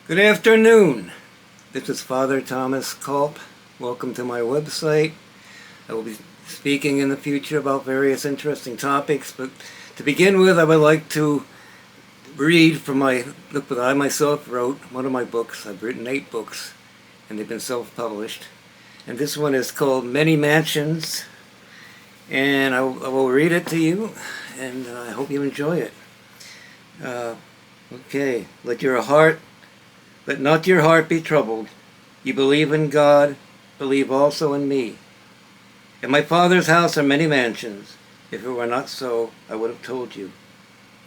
Good afternoon. This is Father Thomas Culp. Welcome to my website. I will be speaking in the future about various interesting topics, but to begin with, I would like to read from the book that I myself wrote, one of my books. I've written 8 books, and they've been self-published. And this one is called Many Mansions, and I will read it to you, and I hope you enjoy it. Okay, Let not your heart be troubled. You believe in God, believe also in me. In my Father's house are many mansions. If it were not so, I would have told you.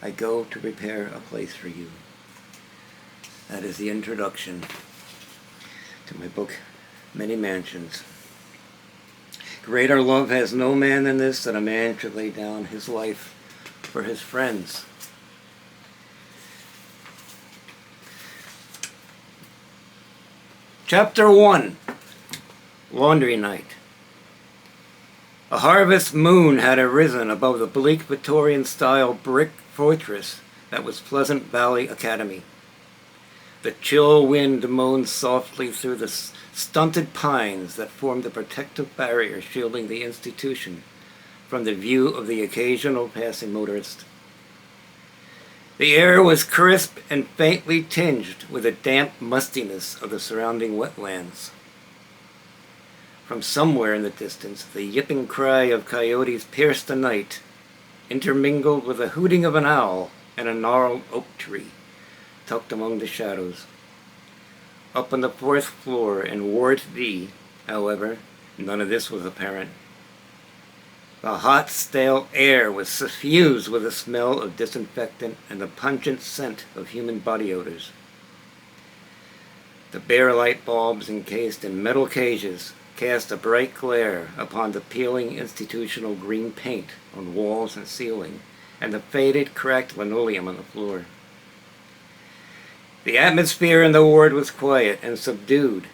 I go to prepare a place for you. That is the introduction to my book, Many Mansions. Greater love has no man than this, that a man should lay down his life for his friends. Chapter 1, Laundry Night. A harvest moon had arisen above the bleak Victorian-style brick fortress that was Pleasant Valley Academy. The chill wind moaned softly through the stunted pines that formed the protective barrier shielding the institution from the view of the occasional passing motorist. The air was crisp and faintly tinged with the damp mustiness of the surrounding wetlands. From somewhere in the distance, the yipping cry of coyotes pierced the night, intermingled with the hooting of an owl and a gnarled oak tree tucked among the shadows. Up on the 4th floor in Ward D, however, none of this was apparent. The hot, stale air was suffused with the smell of disinfectant and the pungent scent of human body odors. The bare light bulbs encased in metal cages cast a bright glare upon the peeling institutional green paint on walls and ceiling, and the faded, cracked linoleum on the floor. The atmosphere in the ward was quiet and subdued.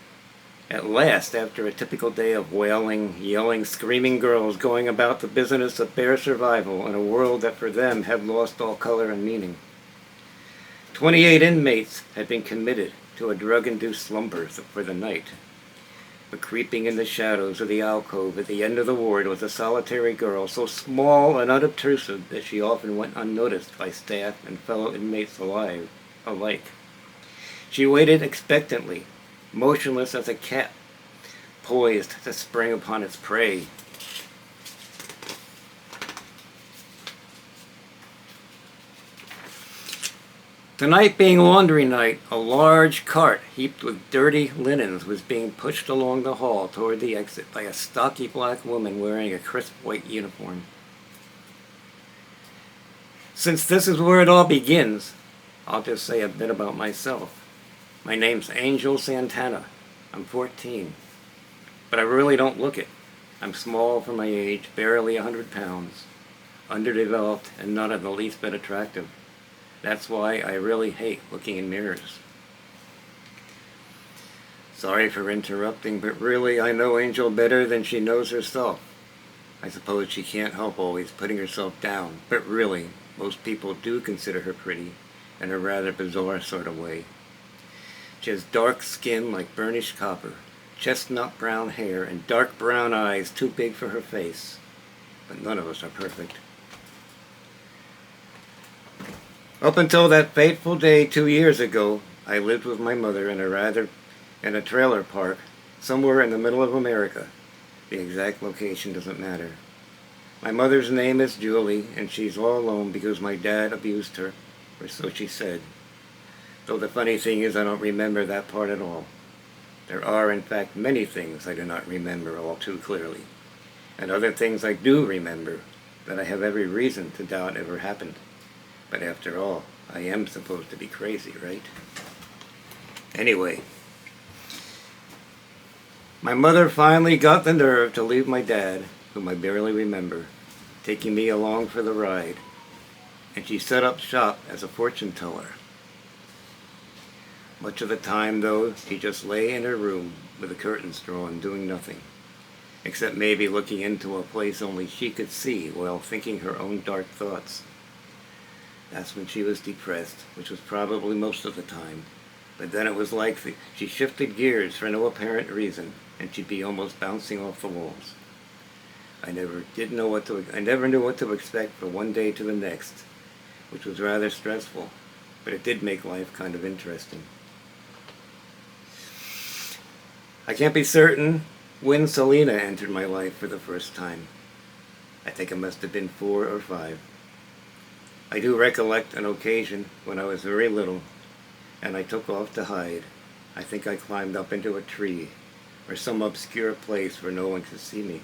At last, after a typical day of wailing, yelling, screaming girls going about the business of bare survival in a world that for them had lost all color and meaning. 28 inmates had been committed to a drug-induced slumber for the night. But creeping in the shadows of the alcove at the end of the ward was a solitary girl, so small and unobtrusive that she often went unnoticed by staff and fellow inmates alike. She waited expectantly, motionless as a cat, poised to spring upon its prey. Tonight being laundry night, a large cart heaped with dirty linens was being pushed along the hall toward the exit by a stocky black woman wearing a crisp white uniform. Since this is where it all begins, I'll just say a bit about myself. My name's Angel Santana. I'm 14, but I really don't look it. I'm small for my age, barely 100 pounds, underdeveloped, and not in the least bit attractive. That's why I really hate looking in mirrors. Sorry for interrupting, but really I know Angel better than she knows herself. I suppose she can't help always putting herself down, but really, most people do consider her pretty in a rather bizarre sort of way. She has dark skin like burnished copper, chestnut brown hair, and dark brown eyes too big for her face. But none of us are perfect. Up until that fateful day 2 years ago, I lived with my mother in a trailer park somewhere in the middle of America. The exact location doesn't matter. My mother's name is Julie, and she's all alone because my dad abused her, or so she said. Though the funny thing is I don't remember that part at all. There are, in fact, many things I do not remember all too clearly, and other things I do remember that I have every reason to doubt ever happened. But after all, I am supposed to be crazy, right? Anyway, my mother finally got the nerve to leave my dad, whom I barely remember, taking me along for the ride, and she set up shop as a fortune teller. Much of the time, though, she just lay in her room with the curtains drawn, doing nothing, except maybe looking into a place only she could see while thinking her own dark thoughts. That's when she was depressed, which was probably most of the time, But then it was like she shifted gears for no apparent reason, and she'd be almost bouncing off the walls. I never knew what to expect from one day to the next, which was rather stressful, but it did make life kind of interesting. I can't be certain when Selena entered my life for the first time. I think it must have been 4 or 5. I do recollect an occasion when I was very little, and I took off to hide. I think I climbed up into a tree, or some obscure place where no one could see me.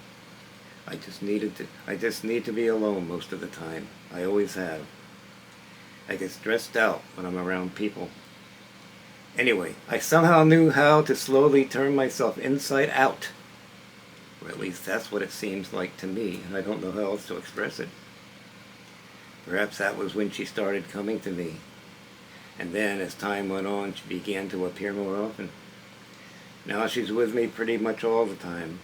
I just need to be alone most of the time. I always have. I get stressed out when I'm around people. Anyway, I somehow knew how to slowly turn myself inside out. Or at least that's what it seems like to me, and I don't know how else to express it. Perhaps that was when she started coming to me. And then, as time went on, she began to appear more often. Now she's with me pretty much all the time,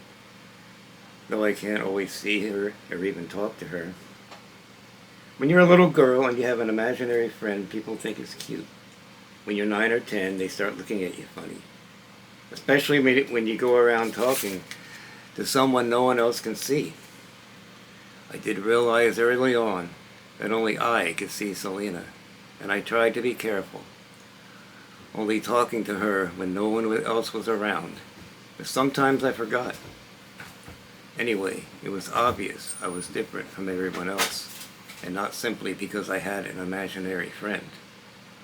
though I can't always see her or even talk to her. When you're a little girl and you have an imaginary friend, people think it's cute. When you're 9 or 10, they start looking at you funny. Especially when you go around talking to someone no one else can see. I did realize early on that only I could see Selena, and I tried to be careful, only talking to her when no one else was around. But sometimes I forgot. Anyway, it was obvious I was different from everyone else, and not simply because I had an imaginary friend.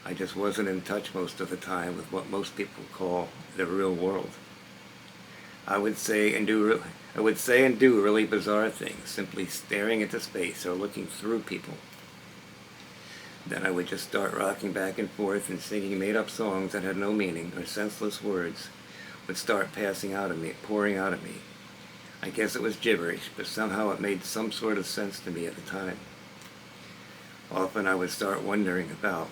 I just wasn't in touch most of the time with what most people call the real world. I would say and do really bizarre things, simply staring into space or looking through people. Then I would just start rocking back and forth and singing made-up songs that had no meaning, or senseless words would start pouring out of me. I guess it was gibberish, but somehow it made some sort of sense to me at the time. Often I would start wondering about,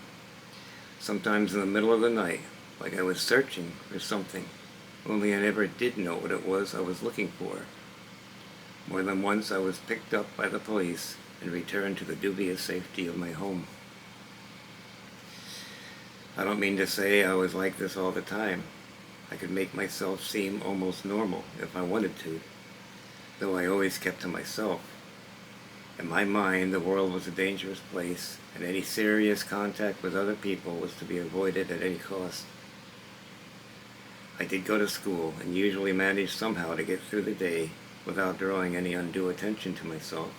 sometimes in the middle of the night, like I was searching for something, only I never did know what it was I was looking for. More than once I was picked up by the police and returned to the dubious safety of my home. I don't mean to say I was like this all the time. I could make myself seem almost normal if I wanted to, though I always kept to myself. In my mind, the world was a dangerous place, and any serious contact with other people was to be avoided at any cost. I did go to school, and usually managed somehow to get through the day without drawing any undue attention to myself.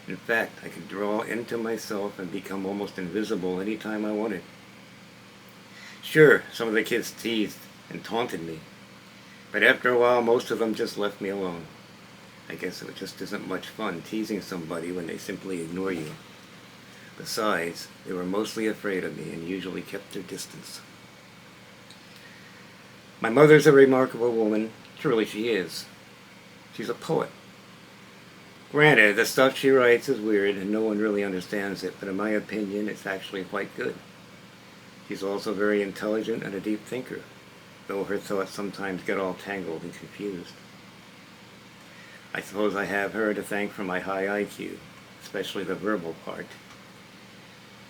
In fact, I could draw into myself and become almost invisible any time I wanted. Sure, some of the kids teased and taunted me, but after a while most of them just left me alone. I guess it just isn't much fun teasing somebody when they simply ignore you. Besides, they were mostly afraid of me and usually kept their distance. My mother's a remarkable woman. Truly she is. She's a poet. Granted, the stuff she writes is weird and no one really understands it, but in my opinion, it's actually quite good. She's also very intelligent and a deep thinker, though her thoughts sometimes get all tangled and confused. I suppose I have her to thank for my high IQ, especially the verbal part.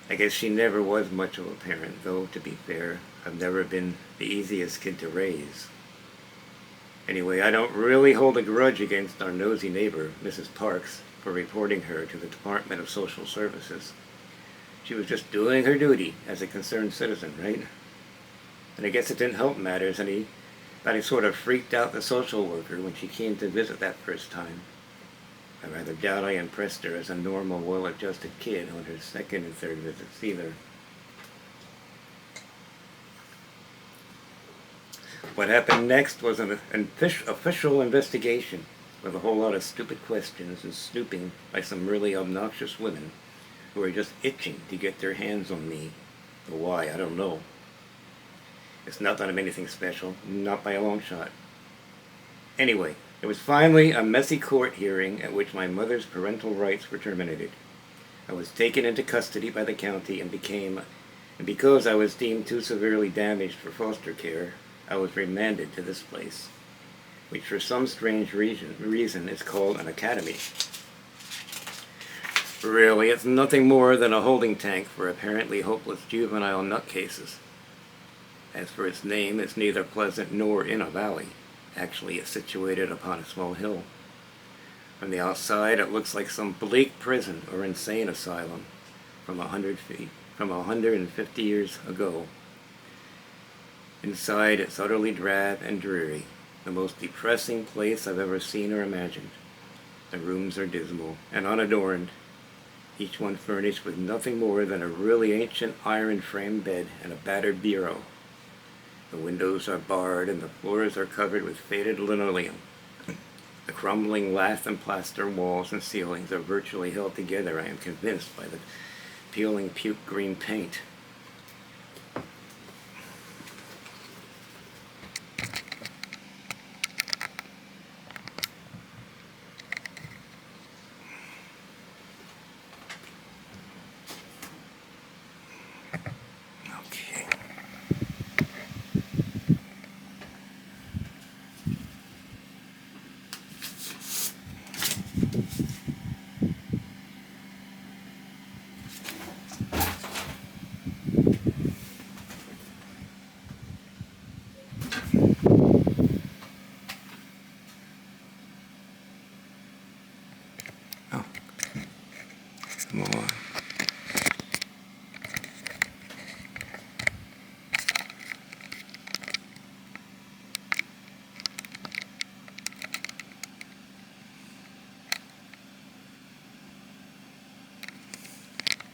I guess she never was much of a parent, though, to be fair, I've never been the easiest kid to raise. Anyway, I don't really hold a grudge against our nosy neighbor, Mrs. Parks, for reporting her to the Department of Social Services. She was just doing her duty as a concerned citizen, right? And I guess it didn't help matters any that I sort of freaked out the social worker when she came to visit that first time. I rather doubt I impressed her as a normal, well-adjusted kid on her second and third visits either. What happened next was an official investigation with a whole lot of stupid questions and snooping by some really obnoxious women who were just itching to get their hands on me. But why, I don't know. It's not that I'm anything special, not by a long shot. Anyway, there was finally a messy court hearing at which my mother's parental rights were terminated. I was taken into custody by the county and because I was deemed too severely damaged for foster care, I was remanded to this place, which for some strange reason is called an academy. Really, it's nothing more than a holding tank for apparently hopeless juvenile nutcases. As for its name, it's neither pleasant nor in a valley. Actually, it's situated upon a small hill. From the outside, it looks like some bleak prison or insane asylum from 150 years ago. Inside, it's utterly drab and dreary, the most depressing place I've ever seen or imagined. The rooms are dismal and unadorned, each one furnished with nothing more than a really ancient iron-framed bed and a battered bureau. The windows are barred and the floors are covered with faded linoleum. The crumbling lath and plaster walls and ceilings are virtually held together, I am convinced, by the peeling puke green paint. Okay.